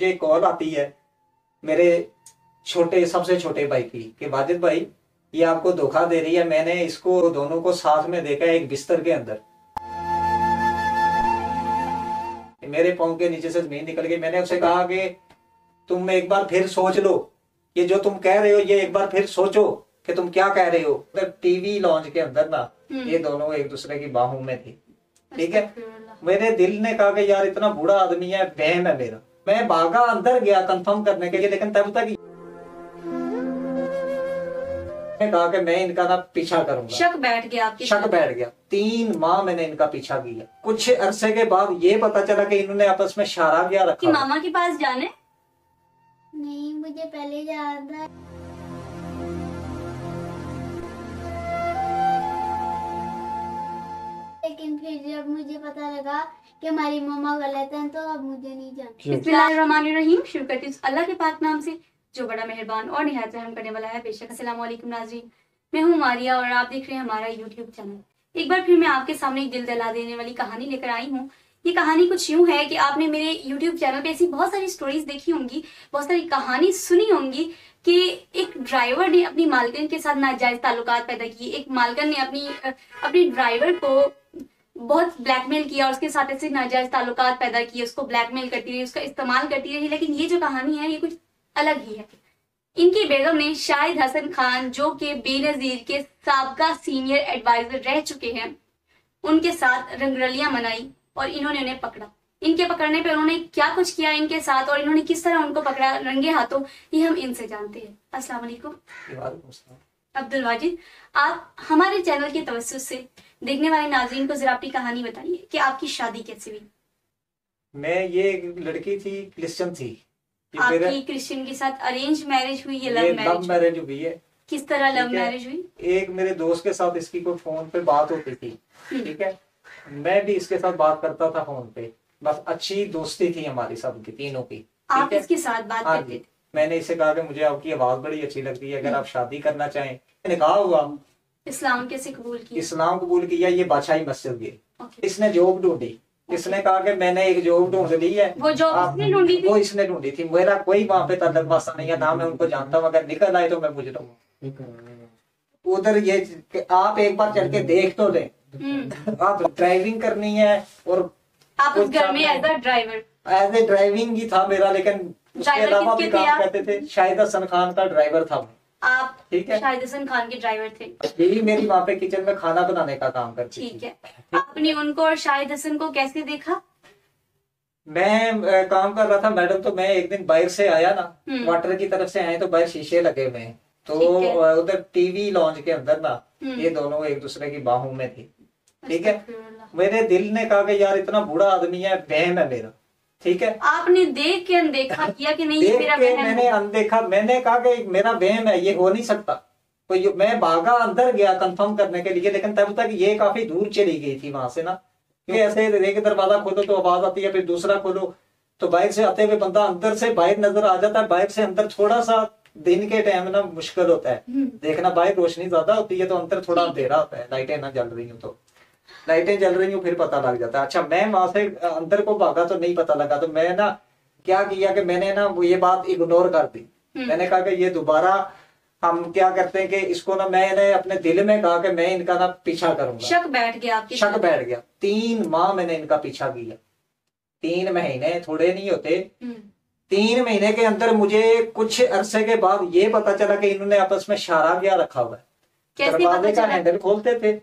मुझे कॉल आती है मेरे सबसे छोटे भाई की कि वाजिद भाई ये आपको धोखा दे रही है। मैंने इसको दोनों को साथ में देखा एक बिस्तर के अंदर, मेरे पाँव के नीचे से जमीन निकल गई। मैंने उससे कहा कि तुम एक बार फिर सोच लो, ये जो तुम कह रहे हो ये एक बार फिर सोचो कि तुम क्या कह रहे हो। टीवी लॉन्च के अंदर ना ये दोनों एक दूसरे की बाहों में थी, ठीक है। मेरे दिल ने कहा कि यार इतना बुरा आदमी है, वहम है मेरा। मैं भागा अंदर गया कंफर्म करने के लिए, लेकिन तब तक कहा कि मैं इनका ना पीछा करूंगा। शक बैठ गया आपके? शक बैठ गया। 3 माह मैंने इनका पीछा किया। कुछ अरसे के बाद ये पता चला कि इन्होंने आपस में शारा किया रखा कि मामा के पास जाने। नहीं, मुझे पहले जाना है। लेकिन फिर जब मुझे पता लगा कि हमारी मम्मा गलत है तो अब मुझे नहीं जाना। बिस्मिल्लाहिर्रहमानिर्रहीम। शुरू करती हूँ अल्लाह के पाक नाम से जो बड़ा मेहरबान और निहायत रहम करने वाला है। बेशक। अस्सलाम वालेकुम नाज़रीन, मैं हूँ मारिया और आप देख रहे हैं हमारा यूट्यूब चैनल। एक बार फिर मैं आपके सामने एक दिल दहला देने वाली कहानी लेकर आई हूँ। ये कहानी कुछ यूं है कि आपने मेरे यूट्यूब चैनल पे ऐसी बहुत सारी स्टोरीज देखी होंगी, बहुत सारी कहानी सुनी होंगी कि एक ड्राइवर ने अपनी मालकिन के साथ नाजायज ताल्लुकात पैदा किए। एक मालकिन ने अपनी ड्राइवर को बहुत ब्लैकमेल किया और उसके साथ ऐसे नाजायज ताल्लुकात पैदा किए, उसको ब्लैकमेल करती रही, उसका इस्तेमाल करती रही। लेकिन ये जो कहानी है ये कुछ अलग ही है। इनकी बेगम ने शाहिद हसन खान, जो कि बेनजीर के साबका सीनियर एडवाइजर रह चुके हैं, उनके साथ रंगरलियां मनाई और इन्होंने उन्हें पकड़ा। इनके पकड़ने पे उन्होंने क्या कुछ किया इनके साथ और इन्होंने किस तरह उनको पकड़ा रंगे हाथों, ये हम इनसे जानते हैं। अस्सलाम वालेकुम। अब्दुल वाजिद, आप हमारे चैनल के तवज्जुह से देखने वाले नाज़रीन को जरा अपनी कहानी बताइए कि आपकी शादी कैसे हुई। ये लड़की थी, क्रिश्चियन थी। आपकी क्रिश्चियन के साथ अरेंज मैरिज हुई या लव मैरिज हुई है? किस तरह लव मैरिज हुई? एक मेरे दोस्त के साथ इसकी कोई फोन पे बात होती थी, ठीक है। मैं भी इसके साथ बात करता था फोन पे, बस अच्छी दोस्ती थी हमारी सबकी तीनों की। आप इसके साथ बात करते थे? मैंने इसे कहा कि मुझे आपकी आवाज बड़ी अच्छी लगती है, अगर आप शादी करना चाहें। निकाह हुआ, इस्लाम कैसे कबूल किया? इस्लाम कबूल किया। ये बादशाही मस्जिद गए, इसने जॉब ढूंढी। इसने कहा कि मैंने एक जॉब ढूंढ ली है। वो जॉब इसने ढूंढी थी? वो इसने ढूंढी थी। मेरा कोई वहां पे तल्लक वास्ता नहीं है, ना मैं उनको जानता हूँ। अगर निकल आए तो मैं मुझे उधर ये कि आप एक बार चल के देख तो ले। आप ड्राइविंग करनी है और आप उस घर में एज ए ड्राइविंग ही था मेरा, लेकिन उसके अलावा भी काम करते थे। शाहिद हसन खान का ड्राइवर था आप, ठीक है। शाहिद हसन खान के ड्राइवर थे। यही मेरी वहाँ पे किचन में खाना बनाने का काम करती थी, ठीक है। आपने उनको और शाहिद हसन को कैसे देखा? मैं काम कर रहा था मैडम, तो मैं एक दिन बाहर से आया ना, वाटर की तरफ से आए तो बाहर शीशे लगे हुए हैं, तो उधर टीवी लॉन्च के अंदर ना ये दोनों एक दूसरे की बाहों में थी, ठीक है। मेरे दिल ने कहा कि यार इतना बुरा आदमी है, वहम है मेरा, ठीक है। आपने देख के अनदेखा किया कि नहीं देख मेरा के वहम? मैंने अनदेखा, मैंने कहा कि मेरा वहम है, ये हो नहीं सकता। तो मैं भागा अंदर गया कंफर्म करने के लिए, लेकिन तब तक ये काफी दूर चली गई थी वहां से ना, क्योंकि ऐसे एक दरवाजा खोलो तो आवाज आती है, फिर दूसरा खोलो तो बाहर से आते हुए बंदा अंदर से बाहर नजर आ जाता है। बाहर से अंदर थोड़ा सा दिन के टाइम ना मुश्किल होता है देखना, बाहर रोशनी ज्यादा होती है तो अंदर थोड़ा अंधेरा होता है, लाइटें ना जल रही हूँ तो लाइटें जल रही हूँ फिर पता लग जाता है। अच्छा, मैं वहां से अंदर को भागा तो नहीं पता लगा, तो मैं ना क्या किया कि मैंने ना वो ये बात इग्नोर कर दी। मैंने कहा कि ये दोबारा हम क्या करते हैं कि इसको ना, मैंने अपने दिल में कहा कि मैं इनका ना पीछा करूंगा। शक बैठ गया आपके? शक बैठ गया। 3 माह मैंने इनका पीछा किया। 3 महीने थोड़े नहीं होते। 3 महीने के अंदर मुझे कुछ अरसे के बाद ये पता चला कि इन्होंने आपस में शारा किया रखा हुआ है। दरवाजे का हैंडल खोलते थे,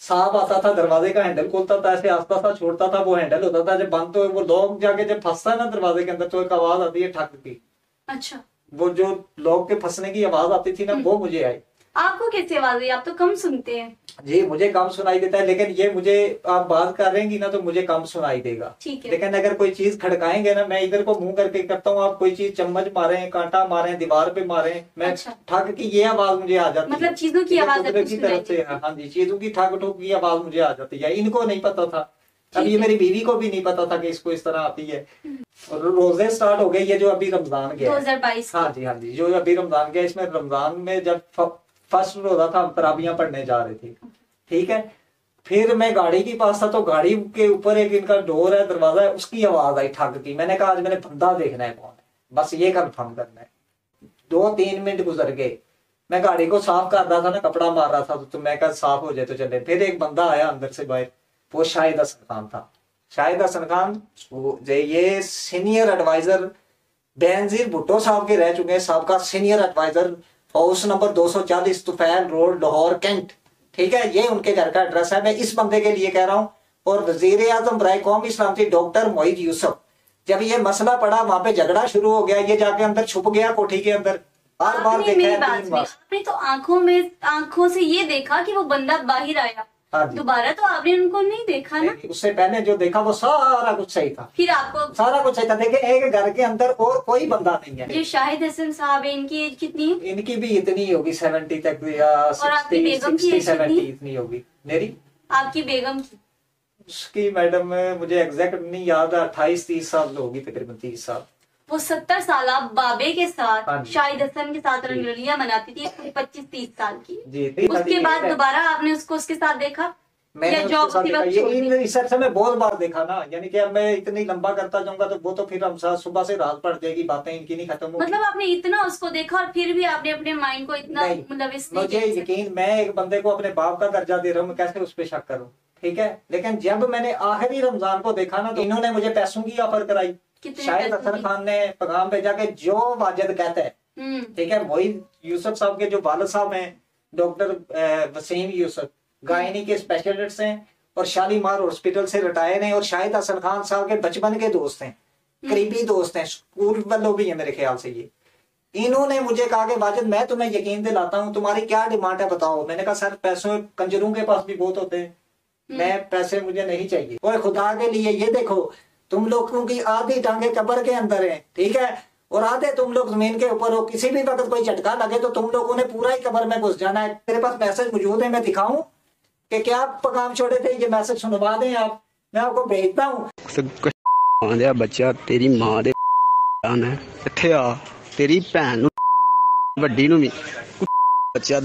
सांप आता था, दरवाजे का हैंडल खोलता था, ऐसे आस्ता सा छोड़ता था, वो हैंडल होता था, जब बंद तो वो लॉक जाके जब फंसता है ना दरवाजे के अंदर तो एक आवाज आती है ठक की। अच्छा। वो जो लॉक के फंसने की आवाज आती थी ना, वो मुझे आई। आपको कैसे आवाज आई? आप तो कम सुनते हैं। जी, मुझे कम सुनाई देता है, लेकिन ये मुझे आप बात कर रहेंगी ना तो मुझे कम सुनाई देगा, ठीक है। लेकिन अगर कोई चीज खड़काएंगे ना, मैं इधर को मुंह करके करता हूँ, आप कोई चीज चम्मच मारे, कांटा मारे, दीवार पे मारे, मैं ठग की ये आवाज मुझे आ जाती है। मतलब चीजों की आवाज की तरफ से, हाँ जी, चीजों की ठग ठुक की आवाज मुझे आ जाती है। इनको नहीं पता था, अब ये मेरी बीवी को भी नहीं पता था कि इसको इस तरह आती है। और रोजे स्टार्ट हो गए, ये जो अभी रमजान गया 2022, हाँ जी, जो अभी रमजान गया, इसमें रमजान में जब फर्स्ट रोजा था हम तराबियां पढ़ने जा रहे थे, ठीक है। फिर मैं गाड़ी के पास था तो गाड़ी के ऊपर एक इनका डोर है, दरवाजा है, उसकी आवाज आई ठग की। मैंने कहा आज मैंने बंदा देखना है कौन है, बस ये कंफर्म करना है। 2-3 मिनट गुजर गए, मैं गाड़ी को साफ कर रहा था ना, कपड़ा मार रहा था, तो मैं कहा साफ हो जाए तो चले। फिर एक बंदा आया अंदर से बाहर, वो शाहिद हसन खान था। शाहिद हसन खान ये सीनियर एडवाइजर बेनजीर भुट्टो साहब के रह चुके हैं, सबका senior adviser, house number 240 Tufail road Lahore Cantt. ठीक है, ये उनके घर का एड्रेस है। मैं इस बंदे के लिए कह रहा हूँ। और वजीर आजम बराए कौमी सलामती डॉक्टर मोहित यूसुफ, जब ये मसला पड़ा वहां पे झगड़ा शुरू हो गया, ये जाके अंदर छुप गया कोठी के अंदर। बार बार देखा है 3 बार। आपने तो आंखों से ये देखा कि वो बंदा बाहर आया, हाँ जी। दोबारा तो आपने उनको नहीं देखा ना? उससे पहले जो देखा वो सारा कुछ सही था, फिर आपको सारा कुछ सही था। देखे एक घर के अंदर और कोई बंदा नहीं है। जो शाहिद हसन साहब है, इनकी एज कितनी है? इनकी भी इतनी होगी 70 तक या और आपकी बेगम की 60 एज कितनी? 70 इतनी होगी। मेरी आपकी बेगम की? उसकी मैडम मुझे एग्जैक्ट नहीं याद है, 28-30 साल होगी, तकरीबन 30 साल। वो 70 साल बाबे के हाँ साथ, जी। शाहिद हसन के साथ जी। रंगोलियां मनाती थी, 25-30 साल की। जी, उसके बाद दोबारा आपने उसके साथ देखा मैंने या उसके जॉब साथ उसी देखा। वक्त ये छोड़ दी? इस अर्से में बहुत बार देखा ना, यानी कि अब मैं इतनी लंबा करता जाऊंगा तो वो तो फिर हम साथ सुबह से रात पड़ जाएगी, बातें इनकी नहीं खत्म होगी। मतलब आपने इतना उसको देखा और फिर भी आपने अपने माइंड को इतना नहीं, मुलविस मुझे नहीं किया? यकीन, मैं एक बंदे को अपने बाप का दर्जा दे रहा हूँ, मैं कैसे उस पर शक करूँ? ठीक है, लेकिन जब मैंने आखिरी रमजान को देखा ना, तो इन्होंने मुझे पैसों की ऑफर कराई। कितने शाहिद पैसों हसन की? खान ने पैगाम भेजा कि जो वाजिद कहते हैं, ठीक है, मोहित यूसुफ साहब के जो वालिद साहब हैं डॉक्टर वसीम यूसुफ, गायनी के स्पेशलिस्ट हैं और शालीमार हॉस्पिटल से रिटायर हैं, और शाहिद हसन खान साहब के बचपन के दोस्त हैं, करीबी दोस्त हैं, स्कूल वालों भी है मेरे ख्याल से। ये इन्होंने मुझे कहा कि वाजिद मैं तुम्हें यकीन दिलाता हूँ, तुम्हारी क्या डिमांड है बताओ। मैंने कहा सर पैसों कंजरों के पास भी बहुत होते हैं, मैं पैसे मुझे नहीं चाहिए। और खुदा के लिए ये देखो, तुम लोगों की आधी टांगे कब्र के अंदर हैं, ठीक है, और आधे तुम लोग जमीन के ऊपर हो। किसी भी वक्त कोई झटका लगे तो तुम लोगों ने पूरा ही कब्र में घुस जाना है। तेरे पास मैसेज मौजूद है, मैं दिखाऊं कि क्या पैगाम छोड़े थे, ये मैसेज सुनवा दें आप, मैं आपको भेजता हूँ। बच्चा तेरी मां दे जान है इत्थे आ, तेरी भैन नूं वड्डी नूं भी बच्चा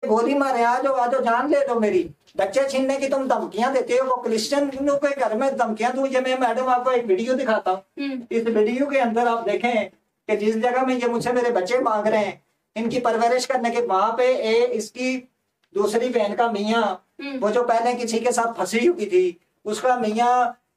गोली मारे, आ जाओ जान ले लो मेरी। बच्चे छीनने की तुम धमकियां देते हो, वो क्रिश्चियन के घर में धमकियां दूं। ये मैं मैडम आपको एक वीडियो दिखाता हूँ। इस वीडियो के अंदर आप देखें कि जिस जगह में ये मुझसे मेरे बच्चे मांग रहे हैं, इनकी परवरिश करने के, वहां पे इसकी दूसरी बहन का मियाँ, वो जो पहले किसी के साथ फंसी हुई थी, उसका मियाँ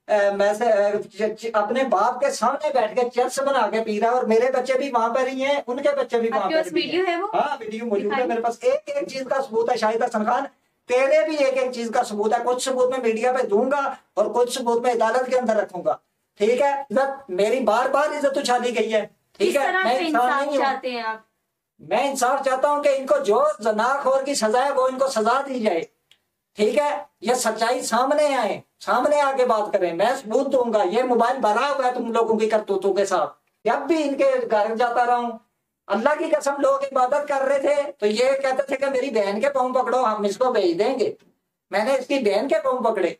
अपने बाप के सामने बैठ के चर्च बना के पी रहा है, और मेरे बच्चे भी वहां पर ही हैं, उनके बच्चे भी वहां पर वीडियो है वो? हाँ, वीडियो मौजूद है मेरे पास। एक एक चीज का सबूत है शाहिद हसन खान, तेरे भी एक एक चीज का सबूत है। कुछ सबूत मैं मीडिया पे दूंगा और कुछ सबूत मैं अदालत के अंदर रखूंगा, ठीक है। इज्जत मेरी बार बार इज्जत उछाली गई है, ठीक है। मैं इंसान नहीं चाहते हैं आप? मैं इंसाफ चाहता हूँ कि इनको जो जनाखोर की सजा है वो इनको सजा दी जाए, ठीक है। ये सच्चाई सामने आए, सामने आके बात करें, मैं सबूत दूंगा। ये मोबाइल भरा हुआ है तुम लोगों की करतूतों के साथ। जब भी इनके घर जाता रहा हूँ, अल्लाह की कसम, लोग इबादत कर रहे थे तो ये कहते थे कि मेरी बहन के पाँव पकड़ो, हम इसको भेज देंगे। मैंने इसकी बहन के पाँव पकड़े,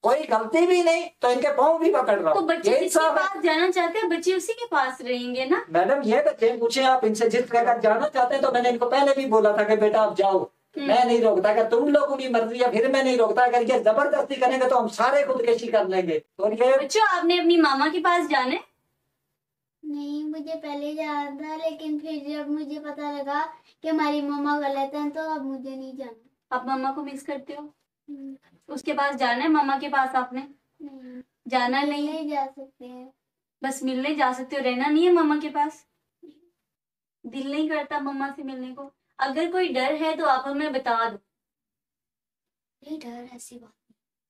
कोई गलती भी नहीं तो इनके पाँव भी पकड़ रहा तो हूँ। बच्चे जिसके पास जाना चाहते हैं, बच्चे उसी के पास रहेंगे ना? मैडम ये बच्चे पूछे आप इनसे, जिस जगह जाना चाहते हैं, तो मैंने इनको पहले भी बोला था कि बेटा आप जाओ, मैं नहीं रोकता। अगर तुम लोगों की मर्जी है फिर मैं नहीं रोकता। अगर ये जबरदस्ती करेंगे तो हम सारे खुदकशी कर लेंगे। तो ये बच्चों, आपने अपनी मामा के पास जाना है? नहीं, मुझे पहले जाना था, लेकिन फिर जब मुझे पता लगा कि हमारी मम्मा गलत है तो अब मुझे नहीं जाना। आप मम्मा को मिस करते हो? उसके पास जाना है, मम्मा के पास आपने नहीं जाना नहीं है? नहीं जा सकते हैं। बस मिलने जा सकते हो, रहना नहीं है मम्मा के पास? दिल नहीं करता मम्मा से मिलने को? अगर कोई डर है तो आप हमें बता दो। नहीं, डर ऐसी बात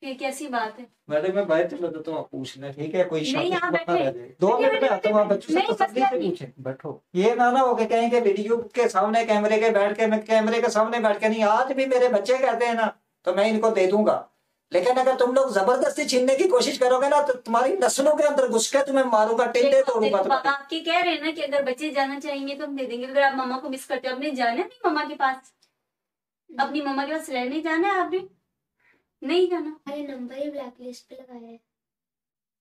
फिर कैसी बात है? मैडम मैं बाहर चला जाता हूँ, आप पूछना, ठीक है। कोई नहीं, शक आप मत बैठे। रह जाए। 2 मिनट में आता हूँ, आप बच्चों से नहीं, तसल्ली मसला से नहीं। पूछें, बैठो। ये ना हो के कहें कि वीडियो के सामने कैमरे के बैठ के, मैं कैमरे के सामने बैठ के नहीं। आज भी मेरे बच्चे कहते हैं ना तो मैं इनको दे दूंगा, लेकिन अगर तुम लोग जबरदस्ती छीनने की कोशिश करोगे ना तो तुम्हारी नस्लों के अंदर घुस के तुम्हें मारूंगा, टिंडे तोड़ूंगा तुम्हारे। आपके कह रहे हैं ना कि अगर बच्चे जाना चाहेंगे तो हम दे देंगे। अगर आप मम्मा को मिस करते हो, आपने जाना है अपनी मम्मा के पास? अपनी मम्मा के पास रहने जाना है आपने? नहीं जाना? हमारे नंबर ही ब्लैक लिस्ट पे लगाया है।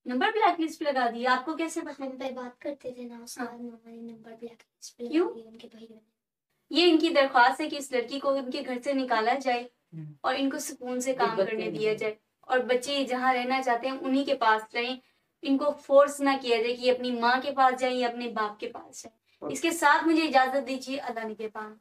नंबर ब्लैक लिस्ट पे लगा दिया? आपको कैसे पता? हम पे बात करते थे ना, उसके हाँ। बाद मम्मा ने नंबर ब्लैक लिस्ट पे क्यों? लगा दिया उनके भाई ने। ये इनकी दरख्वास्त है कि इस लड़की को इनके घर से निकाला जाए। और इनको सुकून से काम दिक्कत करने नहीं दिया है। जाए, और बच्चे जहाँ रहना चाहते हैं उन्हीं के पास रहें। इनको फोर्स ना किया जाए कि अपनी माँ के पास जाएं या अपने बाप के पास जाएं। इसके साथ मुझे इजाजत दीजिए, अल्लाह निगहबान।